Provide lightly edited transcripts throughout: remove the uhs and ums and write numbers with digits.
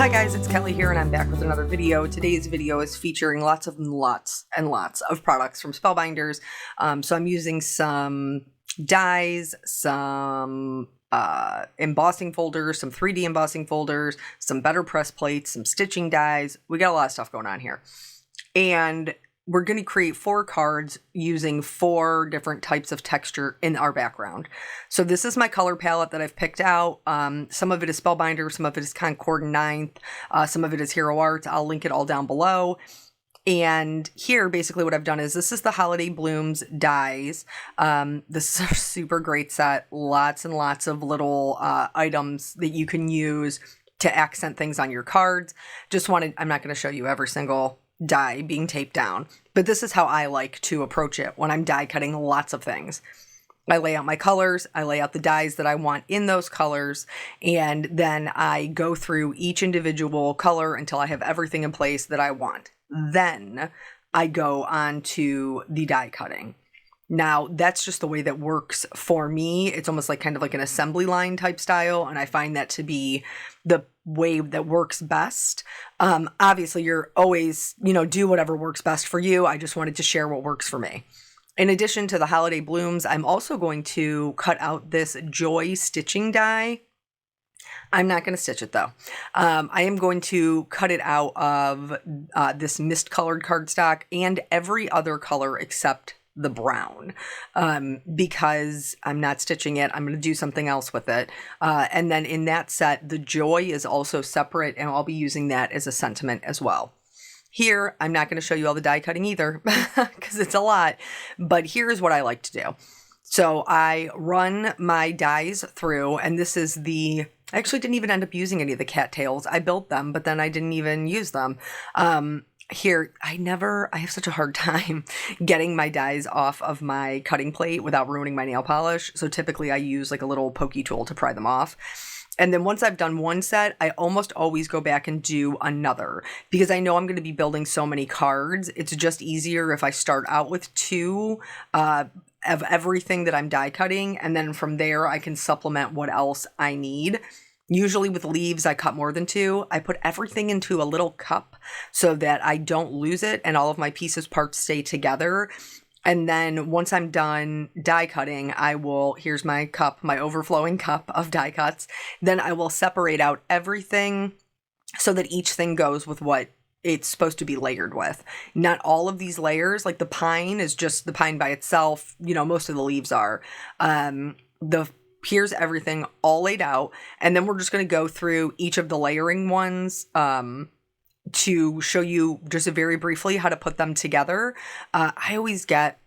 Hi guys, it's Kelly here and I'm back with another video. Today's video is featuring lots of products from Spellbinders. So I'm using some dies, some embossing folders, some 3D embossing folders, some better press plates, some stitching dies. We got a lot of stuff going on here. And we're going to create 4 cards using 4 different types of texture in our background. So this is my color palette that I've picked out. Some of it is Spellbinder, some of it is Concord 9th, some of it is Hero Arts. I'll link it all down below. And here, basically what I've done is this is the Holiday Blooms dies. This is a super great set. Lots and lots of little items that you can use to accent things on your cards. I'm not going to show you every single die being taped down, but this is how I like to approach it when I'm die cutting lots of things. I lay out my colors, I lay out the dies that I want in those colors, and then I go through each individual color until I have everything in place that I want. Then I go on to the die cutting. Now, that's just the way that works for me. It's almost like kind of like an assembly line type style, and I find that to be the way that works best. Obviously, you're always, do whatever works best for you. I just wanted to share what works for me. In addition to the Holiday Blooms, I'm also going to cut out this Joy stitching die. I'm not going to stitch it though. I am going to cut it out of this mist colored cardstock and every other color except the brown, because I'm not stitching it. I'm going to do something else with it. And then in that set, the Joy is also separate, and I'll be using that as a sentiment as well. Here, I'm not going to show you all the die cutting either because it's a lot, but here's what I like to do. So I run my dies through, and this is I actually didn't even end up using any of the cattails. I built them, but then I didn't even use them. Here, I have such a hard time getting my dies off of my cutting plate without ruining my nail polish. So typically I use like a little pokey tool to pry them off. And then once I've done one set, I almost always go back and do another because I know I'm going to be building so many cards. It's just easier if I start out with 2 of everything that I'm die cutting. And then from there, I can supplement what else I need. Usually with leaves, I cut more than 2. I put everything into a little cup so that I don't lose it and all of my parts stay together. And then once I'm done die cutting, here's my cup, my overflowing cup of die cuts. Then I will separate out everything so that each thing goes with what it's supposed to be layered with. Not all of these layers, like the pine is just the pine by itself. Most of the leaves are. Here's everything all laid out. And then we're just going to go through each of the layering ones to show you just very briefly how to put them together. I always get,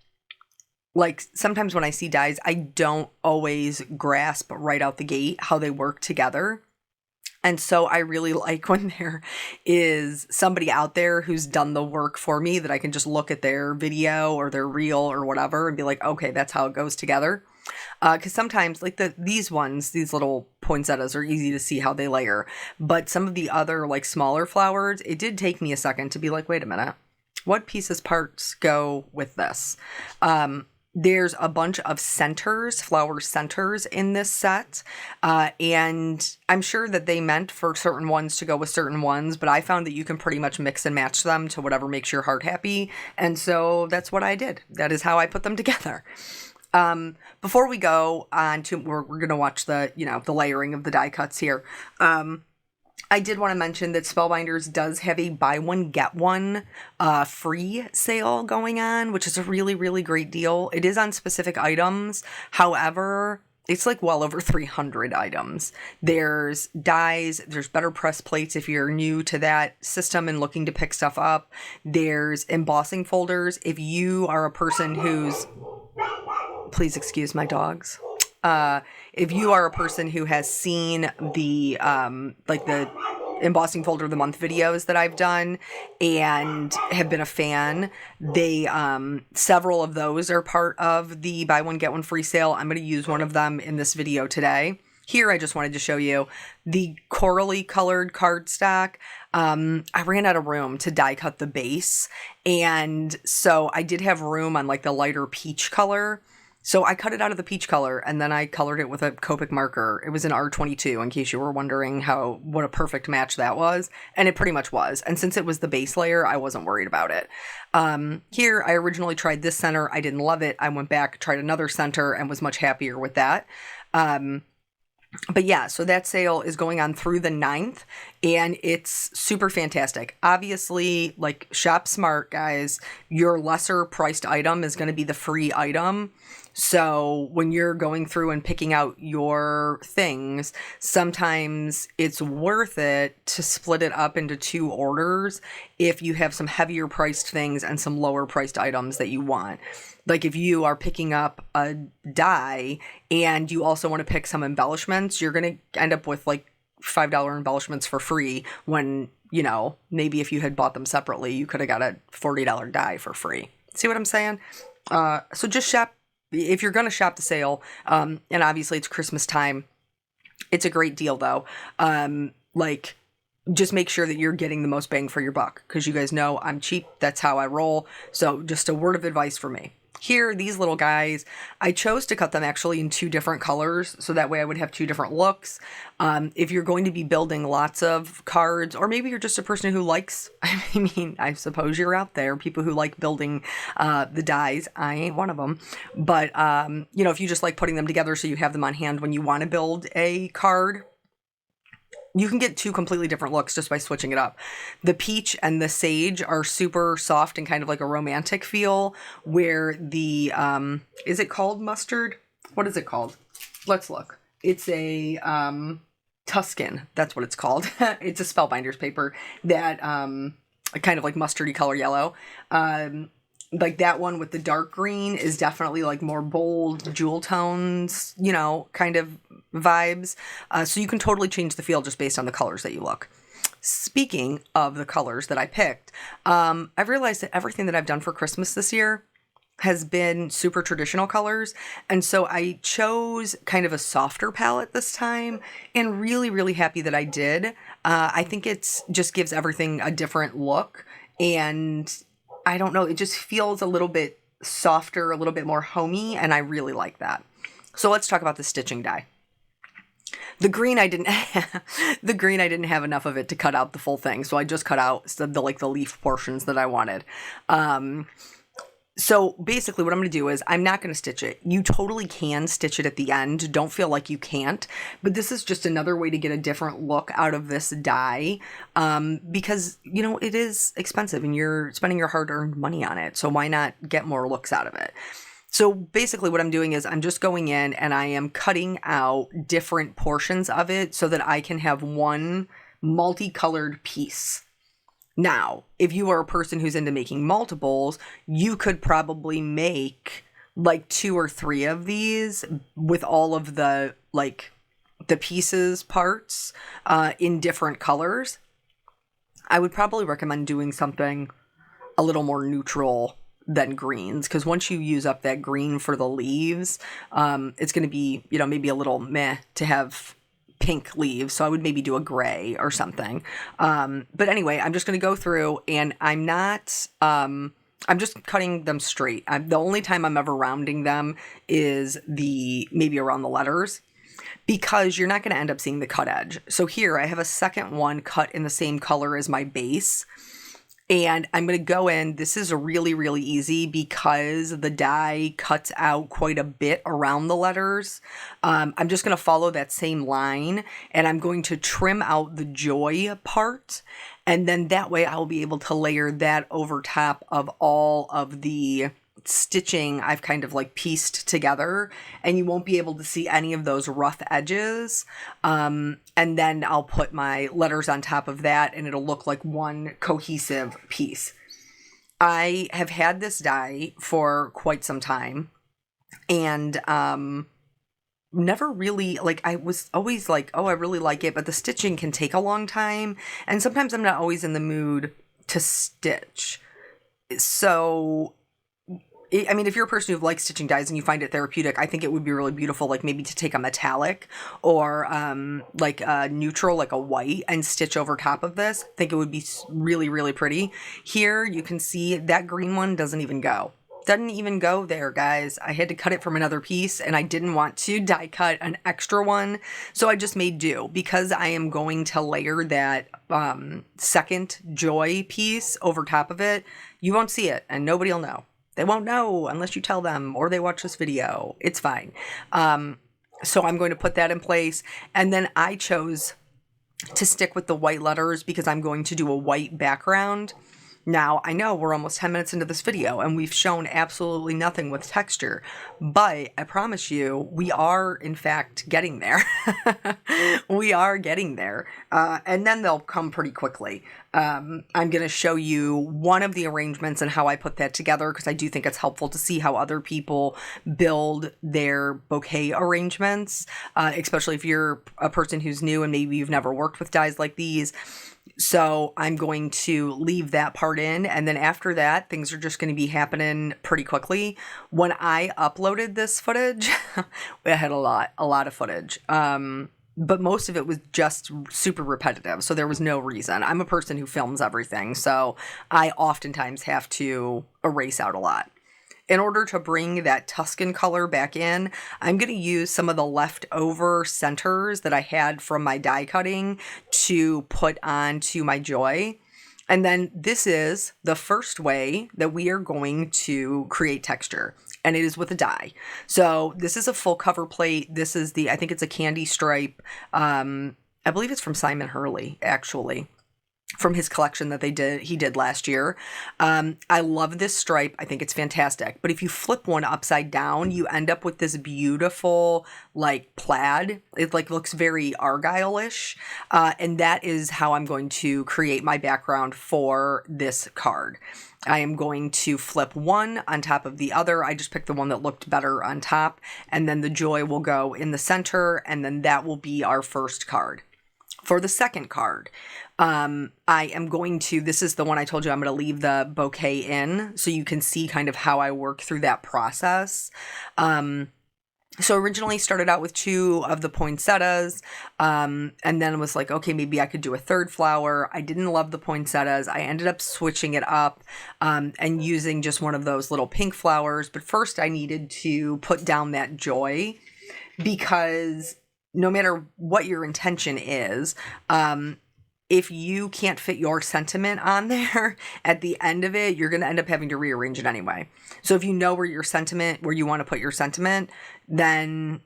sometimes when I see dies, I don't always grasp right out the gate how they work together. And so I really like when there is somebody out there who's done the work for me that I can just look at their video or their reel or whatever and be like, okay, that's how it goes together. Because sometimes these little poinsettias are easy to see how they layer, but some of the other smaller flowers, it did take me a second to be like, wait a minute, what parts go with this? There's a bunch of flower centers in this set, and I'm sure that they meant for certain ones to go with certain ones, but I found that you can pretty much mix and match them to whatever makes your heart happy, and so that's what I did. That is how I put them together. Before we go on to, we're going to watch the layering of the die cuts here. I did want to mention that Spellbinders does have a buy one, get one, free sale going on, which is a really, really great deal. It is on specific items. However, it's well over 300 items. There's dies, there's better press plates if you're new to that system and looking to pick stuff up. There's embossing folders. If you are a person please excuse my dogs. If you are a person who has seen the embossing folder of the month videos that I've done and have been a fan, several of those are part of the buy one, get one free sale. I'm going to use one of them in this video today. Here, I just wanted to show you the corally colored cardstock. I ran out of room to die cut the base. And so I did have room on the lighter peach color. So I cut it out of the peach color and then I colored it with a Copic marker. It was an R22 in case you were wondering what a perfect match that was. And it pretty much was. And since it was the base layer, I wasn't worried about it. Here, I originally tried this center. I didn't love it. I went back, tried another center and was much happier with that. But yeah, so that sale is going on through the 9th and it's super fantastic. Obviously, like, shop smart, guys. Your lesser priced item is going to be the free item. So when you're going through and picking out your things, sometimes it's worth it to split it up into 2 orders if you have some heavier priced things and some lower priced items that you want. Like if you are picking up a die and you also want to pick some embellishments, you're going to end up with like $5 embellishments for free when, you know, maybe if you had bought them separately, you could have got a $40 die for free. See what I'm saying? So just shop. If you're going to shop the sale, and obviously it's Christmas time, it's a great deal though. Like, just make sure that you're getting the most bang for your buck because you guys know I'm cheap. That's how I roll. So just a word of advice for me. Here, these little guys, I chose to cut them actually in 2 different colors, so that way I would have 2 different looks. If you're going to be building lots of cards, or maybe you're just a person who likes, I mean, I suppose you're out there, people who like building the dies. I ain't one of them. But, you know, if you just like putting them together so you have them on hand when you want to build a card, you can get 2 completely different looks just by switching it up. The peach and the sage are super soft and kind of like a romantic feel, where the, is it called mustard? What is it called? Let's look. It's a Tuscan. That's what it's called. It's a Spellbinders paper that kind of like mustardy color yellow. Like that one with the dark green is definitely like more bold jewel tones, you know, kind of vibes. So you can totally change the feel just based on the colors that you look. Speaking of the colors that I picked, I've realized that everything that I've done for Christmas this year has been super traditional colors. And so I chose kind of a softer palette this time and really, really happy that I did. I think it's just gives everything a different look. And I don't know, it just feels a little bit softer, a little bit more homey, and I really like that. So let's talk about the stitching die. The green I didn't have enough of it to cut out the full thing, so I just cut out the leaf portions that I wanted. So basically what I'm going to do is I'm not going to stitch it. You totally can stitch it at the end. Don't feel like you can't. But this is just another way to get a different look out of this die because, you know, it is expensive and you're spending your hard-earned money on it. So why not get more looks out of it? So basically what I'm doing is I'm just going in and I am cutting out different portions of it so that I can have one multicolored piece. Now, if you are a person who's into making multiples, you could probably make like 2 or 3 of these with all of the pieces parts in different colors. I would probably recommend doing something a little more neutral than greens, because once you use up that green for the leaves, it's going to be, you know, maybe a little meh to have pink leaves, so I would maybe do a gray or something. But anyway, I'm just going to go through and I'm just cutting them straight. The only time I'm ever rounding them is maybe around the letters, because you're not going to end up seeing the cut edge. So here I have a second one cut in the same color as my base. And I'm going to go in, this is really, really easy because the die cuts out quite a bit around the letters. I'm just going to follow that same line and I'm going to trim out the joy part. And then that way I'll be able to layer that over top of all of the stitching I've kind of like pieced together, and you won't be able to see any of those rough edges. And then I'll put my letters on top of that and it'll look like one cohesive piece. I have had this die for quite some time and never really, like, I was always like, oh, I really like it, but the stitching can take a long time and sometimes I'm not always in the mood to stitch. So I mean, if you're a person who likes stitching dies and you find it therapeutic, I think it would be really beautiful, like maybe to take a metallic or like a neutral, like a white, and stitch over top of this. I think it would be really, really pretty. Here you can see that green one doesn't even go. Doesn't even go there, guys. I had to cut it from another piece, and I didn't want to die cut an extra one, so I just made do. Because I am going to layer that second joy piece over top of it, you won't see it, and nobody will know. They won't know unless you tell them or they watch this video. It's fine. So I'm going to put that in place, and then I chose to stick with the white letters because I'm going to do a white background. Now, I know we're almost 10 minutes into this video and we've shown absolutely nothing with texture, but I promise you, we are in fact getting there. We are getting there. And then they'll come pretty quickly. I'm going to show you one of the arrangements and how I put that together because I do think it's helpful to see how other people build their bouquet arrangements, especially if you're a person who's new and maybe you've never worked with dies like these. So I'm going to leave that part in, and then after that, things are just going to be happening pretty quickly. When I uploaded this footage, I had a lot of footage, but most of it was just super repetitive, so there was no reason. I'm a person who films everything, so I oftentimes have to erase out a lot. In order to bring that Tuscan color back in, I'm going to use some of the leftover centers that I had from my die cutting to put onto my joy. And then this is the first way that we are going to create texture, and it is with a die. So this is a full cover plate. This is I think it's a candy stripe. I believe it's from Simon Hurley, actually, from his collection that he did last year. I love this stripe. I think it's fantastic. But if you flip one upside down, you end up with this beautiful like plaid. It like looks very Argyle-ish. And that is how I'm going to create my background for this card. I am going to flip one on top of the other. I just picked the one that looked better on top. And then the joy will go in the center. And then that will be our first card. For the second card, I am going to, this is the one I told you I'm going to leave the bouquet in so you can see kind of how I work through that process. So originally started out with 2 of the poinsettias, and then was like, okay, maybe I could do a third flower. I didn't love the poinsettias. I ended up switching it up and using just one of those little pink flowers. But first I needed to put down that joy because no matter what your intention is, if you can't fit your sentiment on there at the end of it, you're going to end up having to rearrange it anyway. So if you know where you want to put your sentiment, then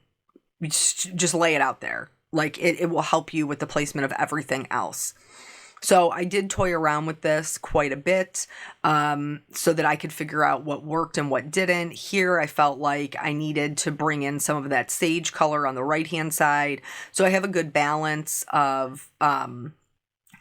just lay it out there. Like it will help you with the placement of everything else. So I did toy around with this quite a bit so that I could figure out what worked and what didn't. Here I felt like I needed to bring in some of that sage color on the right-hand side. So I have a good balance of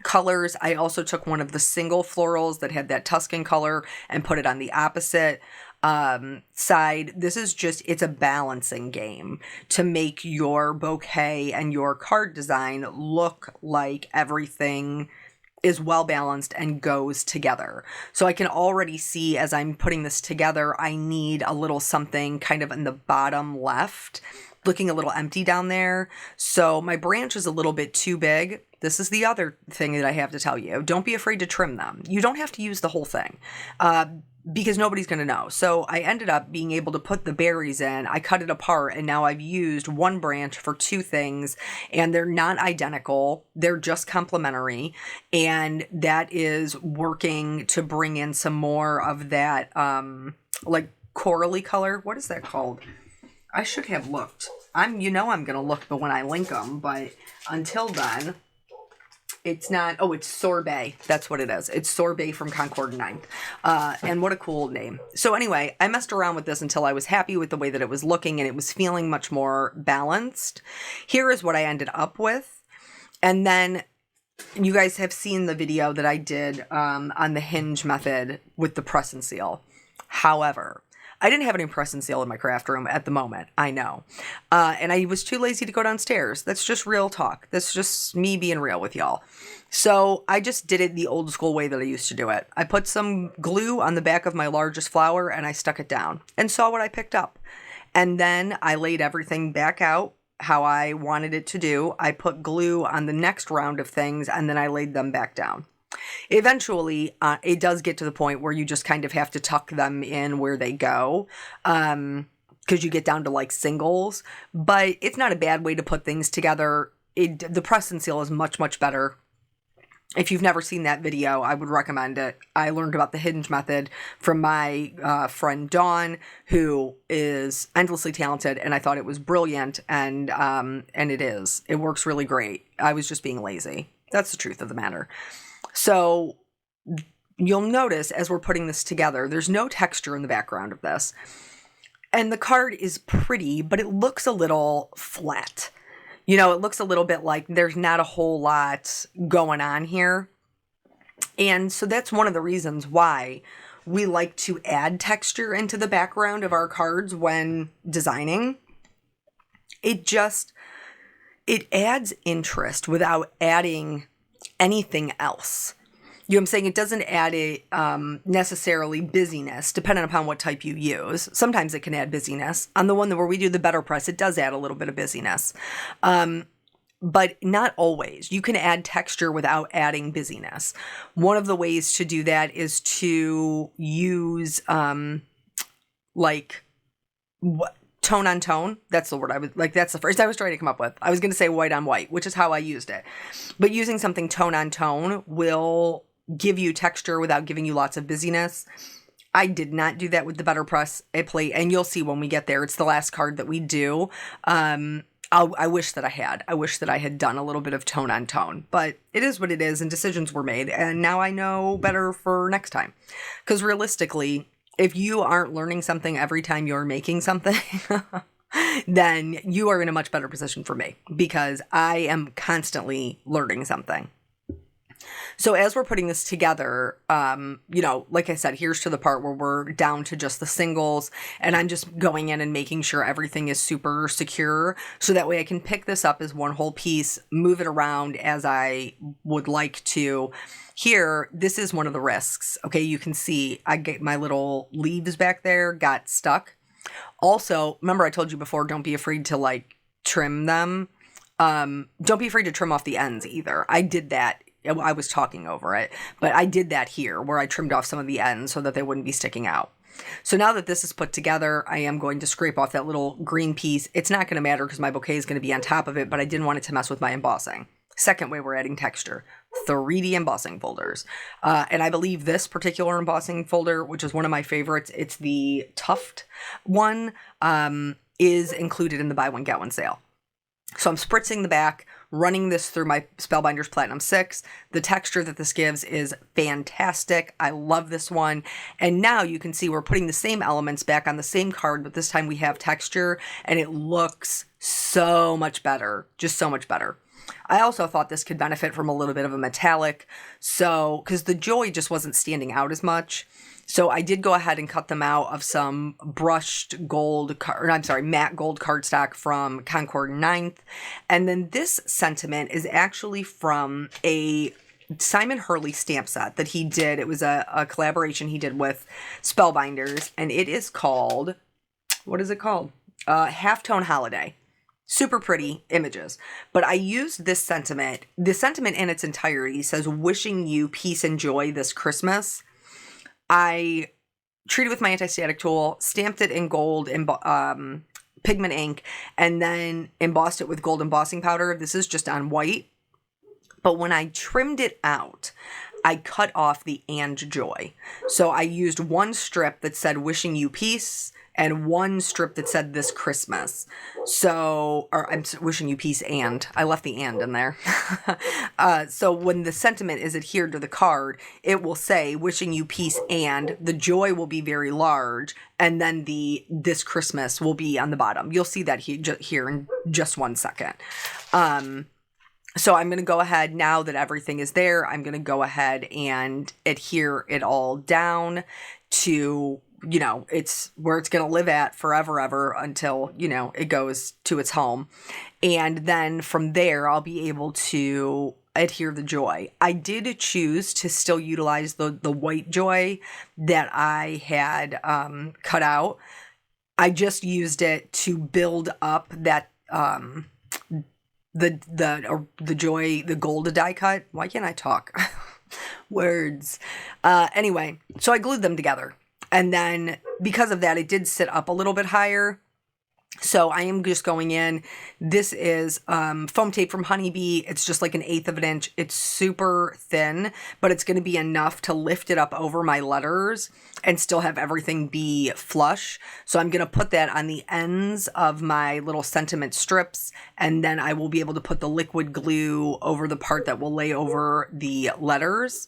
colors. I also took one of the single florals that had that Tuscan color and put it on the opposite side. This is it's a balancing game to make your bouquet and your card design look like everything is well balanced and goes together. So I can already see as I'm putting this together, I need a little something kind of in the bottom left, looking a little empty down there. So my branch is a little bit too big. This is the other thing that I have to tell you. Don't be afraid to trim them. You don't have to use the whole thing because nobody's going to know. So I ended up being able to put the berries in. I cut it apart, and now I've used one branch for 2 things, and they're not identical. They're just complementary, and that is working to bring in some more of that like corally color. What is that called? I should have looked. I'm going to look, but when I link them, but until then, it's not, it's Sorbet. That's what it is. It's Sorbet from Concord 9th. And what a cool name. So anyway, I messed around with this until I was happy with the way that it was looking and it was feeling much more balanced. Here is what I ended up with. And then you guys have seen the video that I did on the hinge method with the press and seal. However, I didn't have any press and seal in my craft room at the moment. I know. And I was too lazy to go downstairs. That's just real talk. That's just me being real with y'all. So I just did it the old school way that I used to do it. I put some glue on the back of my largest flower and I stuck it down and saw what I picked up. And then I laid everything back out how I wanted it to do. I put glue on the next round of things and then I laid them back down. Eventually, it does get to the point where you just kind of have to tuck them in where they go, because you get down to like singles, but it's not a bad way to put things together. The press and seal is much, much better. If you've never seen that video, I would recommend it. I learned about the hinge method from my friend Dawn, who is endlessly talented, and I thought it was brilliant, and it is. It works really great. I was just being lazy. That's the truth of the matter. So you'll notice as we're putting this together, there's no texture in the background of this. And the card is pretty, but it looks a little flat. You know, it looks a little bit like there's not a whole lot going on here. And so that's one of the reasons why we like to add texture into the background of our cards when designing. It adds interest without adding anything else. You know what I'm saying? It doesn't add necessarily busyness, depending upon what type you use. Sometimes it can add busyness. On the one where we do the better press, it does add a little bit of busyness. But not always. You can add texture without adding busyness. One of the ways to do that is to use tone on tone. That's the word that's the phrase I was trying to come up with. I was going to say white on white, which is how I used it. But using something tone on tone will give you texture without giving you lots of busyness. I did not do that with the better press plate, and you'll see when we get there. It's the last card that we do. I wish that I had. I wish that I had done a little bit of tone on tone, but it is what it is, and decisions were made, and now I know better for next time. Because realistically, if you aren't learning something every time you're making something, then you are in a much better position for me, because I am constantly learning something. So as we're putting this together, like I said, here's to the part where we're down to just the singles, and I'm just going in and making sure everything is super secure, so that way I can pick this up as one whole piece, move it around as I would like to. Here, this is one of the risks. Okay, you can see I get my little leaves back there got stuck. Also, remember I told you before, don't be afraid to trim them. Don't be afraid to trim off the ends either. I did that. I was talking over it, but I did that here where I trimmed off some of the ends so that they wouldn't be sticking out. So now that this is put together, I am going to scrape off that little green piece. It's not going to matter because my bouquet is going to be on top of it, but I didn't want it to mess with my embossing. Second way we're adding texture, 3D embossing folders. And I believe this particular embossing folder, which is one of my favorites, it's the Tuft one, is included in the buy one, get one sale. So I'm spritzing the back, running this through my Spellbinders Platinum 6. The texture that this gives is fantastic. I love this one. And now you can see we're putting the same elements back on the same card, but this time we have texture, and it looks so much better. Just so much better. I also thought this could benefit from a little bit of a metallic, because the joy just wasn't standing out as much. So I did go ahead and cut them out of some matte gold cardstock from Concord 9th. And then this sentiment is actually from a Simon Hurley stamp set that he did. It was a collaboration he did with Spellbinders, and it is called, what is it called? Halftone Holiday. Super pretty images. But I used this sentiment. The sentiment in its entirety says, wishing you peace and joy this Christmas. I treated with my anti-static tool, stamped it in gold pigment ink, and then embossed it with gold embossing powder. This is just on white. But when I trimmed it out, I cut off the and joy. So I used one strip that said wishing you peace and one strip that said this Christmas. So, or I'm wishing you peace and. I left the and in there. So when the sentiment is adhered to the card, it will say wishing you peace and the joy will be very large, and then the this Christmas will be on the bottom. You'll see that here in just 1 second. So I'm going to go ahead, now that everything is there, I'm going to go ahead and adhere it all down to, it's where it's going to live at forever, ever until, it goes to its home. And then from there, I'll be able to adhere the joy. I did choose to still utilize the white joy that I had cut out. I just used it to build up that, the joy, the gold die cut. Why can't I talk? Words. Anyway, so I glued them together. And then because of that, it did sit up a little bit higher. So I am just going in. This is foam tape from Honeybee. It's just like 1/8 of an inch. It's super thin, but it's going to be enough to lift it up over my letters and still have everything be flush. So I'm going to put that on the ends of my little sentiment strips, and then I will be able to put the liquid glue over the part that will lay over the letters,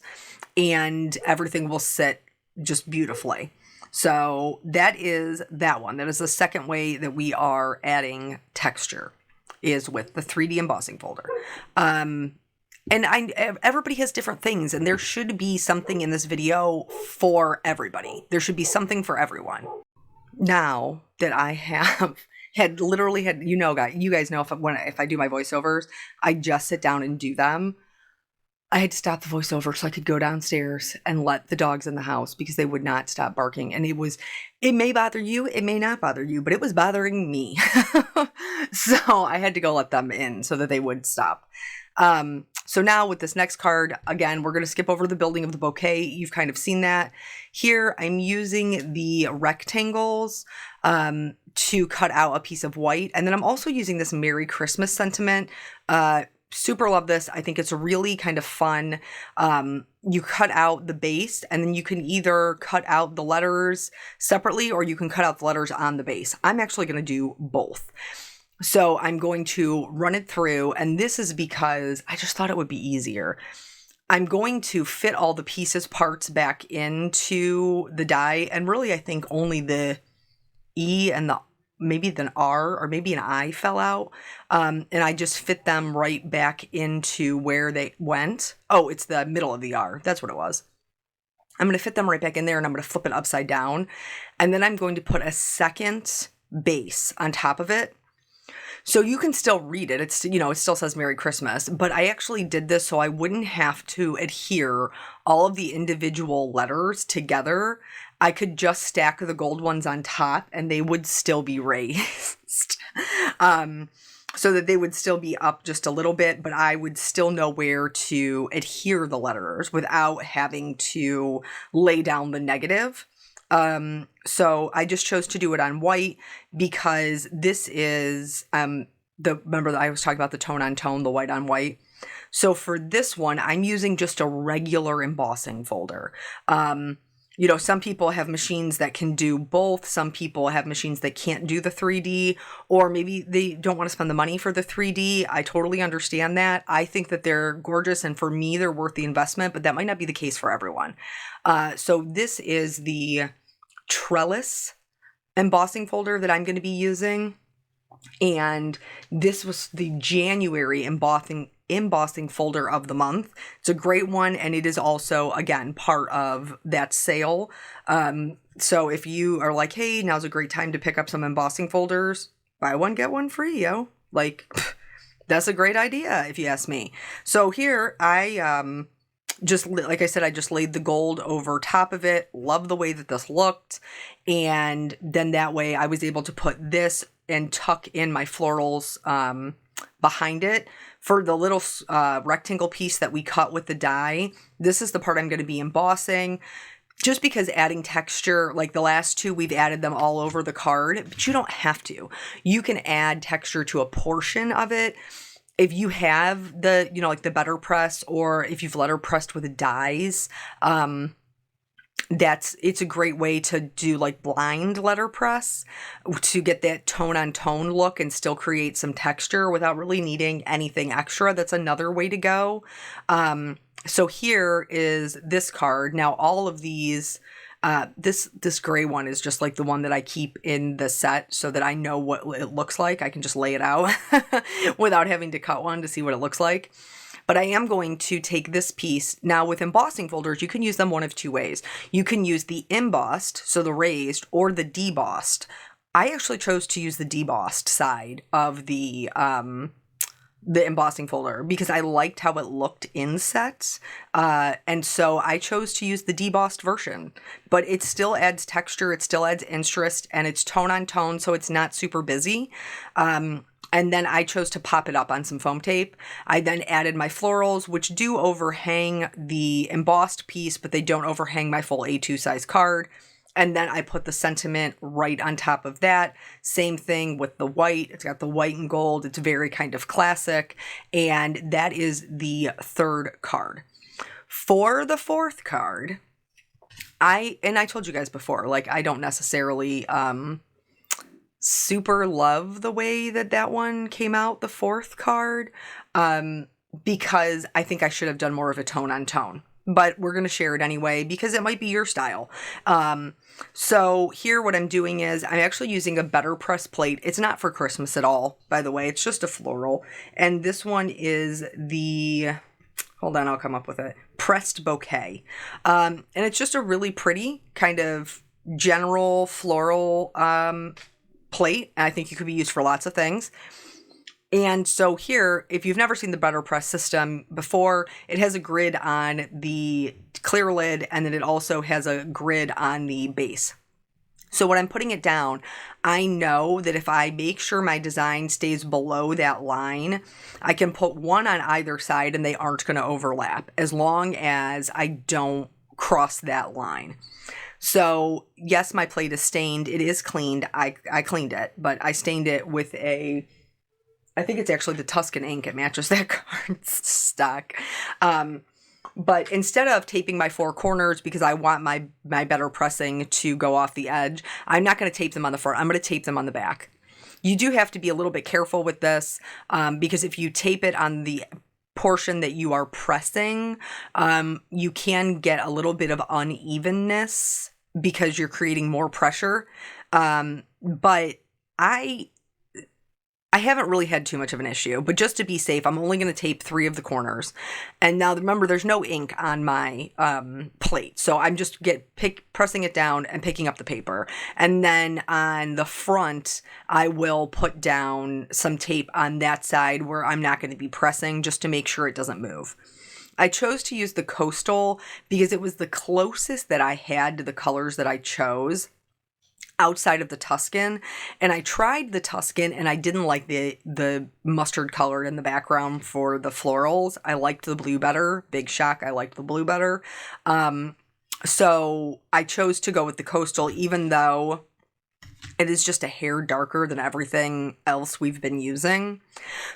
and everything will sit just beautifully. So that is that one. That is the second way that we are adding texture, is with the 3D embossing folder. And everybody has different things, and there should be something in this video for everybody. There should be something for everyone. Now that I have literally had, you guys know if I do my voiceovers, I just sit down and do them. I had to stop the voiceover so I could go downstairs and let the dogs in the house, because they would not stop barking. And it may bother you, it may not bother you, but it was bothering me. So I had to go let them in so that they would stop. So now with this next card, again, we're going to skip over the building of the bouquet. You've kind of seen that. Here I'm using the rectangles to cut out a piece of white. And then I'm also using this Merry Christmas sentiment. Super love this. I think it's really kind of fun. You cut out the base, and then you can either cut out the letters separately, or you can cut out the letters on the base. I'm actually going to do both. So I'm going to run it through, and this is because I just thought it would be easier. I'm going to fit all the parts back into the die, and really I think only the E and maybe the R or maybe an I fell out. And I just fit them right back into where they went. Oh, it's the middle of the R. That's what it was. I'm going to fit them right back in there, and I'm going to flip it upside down. And then I'm going to put a second base on top of it. So you can still read it. It's, it still says Merry Christmas, but I actually did this so I wouldn't have to adhere all of the individual letters together. I could just stack the gold ones on top, and they would still be raised. So that they would still be up just a little bit, but I would still know where to adhere the letters without having to lay down the negative. So I just chose to do it on white because this is, remember that I was talking about the tone on tone, the white on white. So for this one, I'm using just a regular embossing folder. Some people have machines that can do both. Some people have machines that can't do the 3D, or maybe they don't want to spend the money for the 3D. I totally understand that. I think that they're gorgeous, and for me, they're worth the investment, but that might not be the case for everyone. So this is the trellis embossing folder that I'm going to be using. And this was the January embossing folder of the month. It's a great one, and it is also, again, part of that sale. So if you are like, hey, now's a great time to pick up some embossing folders, buy one, get one free, yo. That's a great idea if you ask me. So here I just, like I said, I just laid the gold over top of it. Love the way that this looked. And then that way I was able to put this and tuck in my florals behind it. For the little rectangle piece that we cut with the die, this is the part I'm going to be embossing. Just because adding texture, like the last two, we've added them all over the card, but you don't have to. You can add texture to a portion of it. If you have the, the better press, or if you've letterpressed with dies, it's a great way to do like blind letterpress to get that tone on tone look and still create some texture without really needing anything extra. That's another way to go. So here is this card. Now all of these, this gray one is just like the one that I keep in the set so that I know what it looks like. I can just lay it out without having to cut one to see what it looks like. But I am going to take this piece. Now with embossing folders, you can use them one of two ways. You can use the embossed, so the raised, or the debossed. I actually chose to use the debossed side of the embossing folder because I liked how it looked in sets. And so I chose to use the debossed version, but it still adds texture, it still adds interest, and it's tone on tone, so it's not super busy. And And then I chose to pop it up on some foam tape. I then added my florals, which do overhang the embossed piece, but they don't overhang my full A2 size card. And then I put the sentiment right on top of that. Same thing with the white. It's got the white and gold. It's very kind of classic. And that is the third card. For the fourth card, I told you guys before, like, I don't necessarily super love the way that one came out, the fourth card, because I think I should have done more of a tone on tone. But we're going to share it anyway because it might be your style. So here what I'm doing is I'm actually using a Better Press plate. It's not for Christmas at all, by the way. It's just a floral. And this one is the, hold on, I'll come up with it, Pressed Bouquet. And it's just a really pretty kind of general floral plate. I think it could be used for lots of things. And so here, if you've never seen the Better Press system before, it has a grid on the clear lid, and then it also has a grid on the base. So when I'm putting it down, I know that if I make sure my design stays below that line, I can put one on either side and they aren't going to overlap as long as I don't cross that line. So yes, my plate is stained. It is cleaned. I cleaned it, but I stained it with I think it's actually the Tuscan ink. It matches that card's stock. But instead of taping my four corners because I want my better pressing to go off the edge, I'm not going to tape them on the front. I'm going to tape them on the back. You do have to be a little bit careful with this because if you tape it on the portion that you are pressing, you can get a little bit of unevenness because you're creating more pressure. But I haven't really had too much of an issue, but just to be safe, I'm only going to tape 3 of the corners. And now remember, there's no ink on my plate. So I'm just pressing it down and picking up the paper. And then on the front, I will put down some tape on that side where I'm not going to be pressing just to make sure it doesn't move. I chose to use the Coastal because it was the closest that I had to the colors that I chose outside of the Tuscan, and I tried the Tuscan and I didn't like the mustard color in the background for the florals. I liked the blue better. Big shock, I liked the blue better. So I chose to go with the Coastal even though it is just a hair darker than everything else we've been using.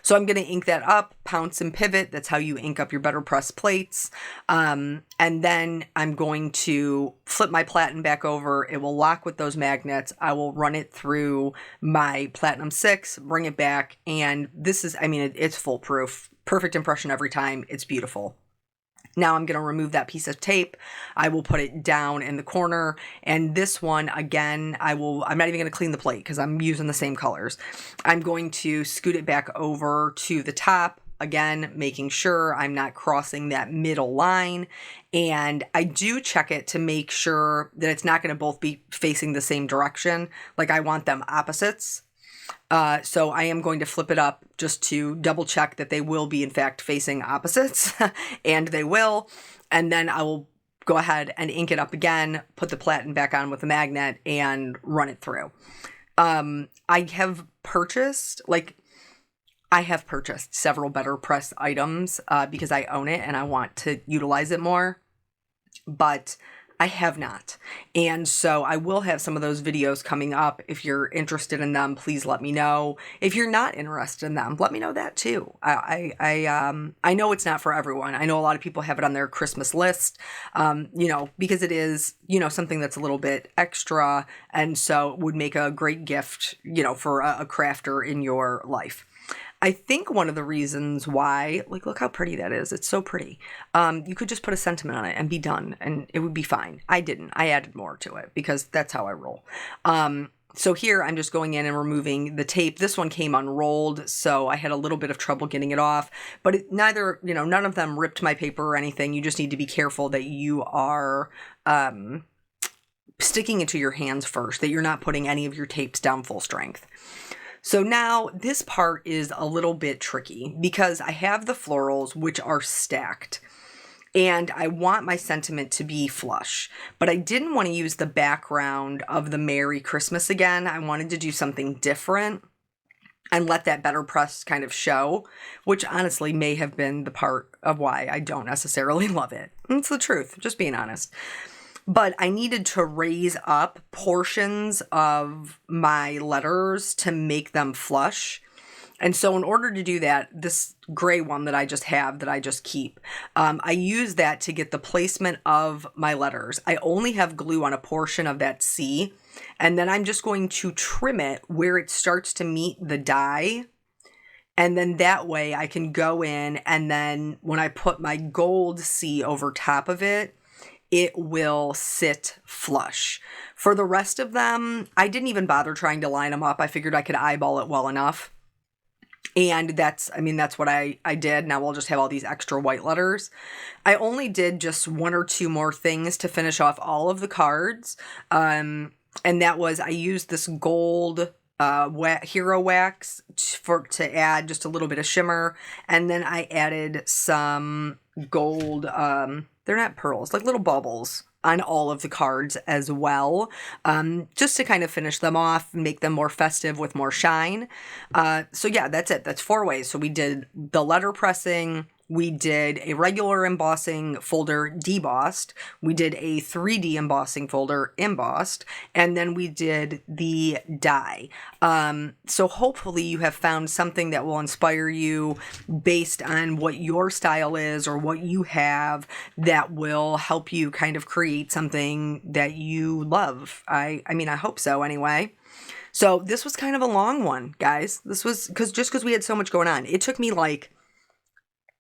So I'm going to ink that up, pounce and pivot. That's how you ink up your Better Press plates. And then I'm going to flip my platen back over. It will lock with those magnets. I will run it through my Platinum 6, bring it back. And this is, it's foolproof. Perfect impression every time. It's beautiful. Now I'm going to remove that piece of tape. I will put it down in the corner. And this one, again, I'm not even going to clean the plate because I'm using the same colors. I'm going to scoot it back over to the top. Again, making sure I'm not crossing that middle line. And I do check it to make sure that it's not going to both be facing the same direction. Like I want them opposites. So I am going to flip it up just to double check that they will be in fact facing opposites and they will. And then I will go ahead and ink it up again, put the platen back on with a magnet and run it through. I have purchased several Better Press items because I own it and I want to utilize it more, but I have not. And so I will have some of those videos coming up. If you're interested in them, please let me know. If you're not interested in them, let me know that too. I know it's not for everyone. I know a lot of people have it on their Christmas list, because it is, something that's a little bit extra. And so it would make a great gift, for a crafter in your life. I think one of the reasons why, look how pretty that is. It's so pretty. You could just put a sentiment on it and be done and it would be fine. I didn't. I added more to it because that's how I roll. So here I'm just going in and removing the tape. This one came unrolled, so I had a little bit of trouble getting it off, but none of them ripped my paper or anything. You just need to be careful that you are, sticking it to your hands first, that you're not putting any of your tapes down full strength. So now this part is a little bit tricky because I have the florals, which are stacked, and I want my sentiment to be flush, but I didn't want to use the background of the Merry Christmas again. I wanted to do something different. and let that better press kind of show, which honestly may have been the part of why I don't necessarily love it. It's the truth, just being honest. But I needed to raise up portions of my letters to make them flush. And so in order to do that, this gray one that I just have, that I just keep, I use that to get the placement of my letters. I only have glue on a portion of that C, and then I'm just going to trim it where it starts to meet the die. And then that way I can go in, and then when I put my gold C over top of it, it will sit flush. For the rest of them, I didn't even bother trying to line them up. I figured I could eyeball it well enough. And that's what I did. Now we'll just have all these extra white letters. I only did just one or two more things to finish off all of the cards. And that was, I used this gold hero wax to add just a little bit of shimmer. And then I added some gold, they're not pearls, like little bubbles on all of the cards as well, just to kind of finish them off and make them more festive with more shine. So yeah, that's it. That's 4 ways. So we did the letter pressing, we did a regular embossing folder debossed, we did a 3D embossing folder embossed, and then we did the die. So hopefully you have found something that will inspire you based on what your style is or what you have, that will help you kind of create something that you love. I hope so anyway. So this was kind of a long one, guys. This was because we had so much going on. It took me like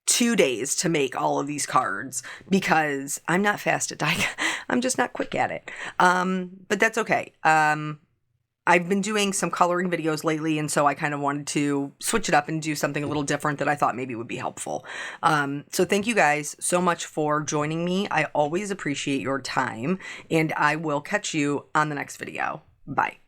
2 days to make all of these cards because I'm not fast at die. I'm just not quick at it. But that's okay. I've been doing some coloring videos lately, and so I kind of wanted to switch it up and do something a little different that I thought maybe would be helpful. So thank you guys so much for joining me. I always appreciate your time, and I will catch you on the next video. Bye.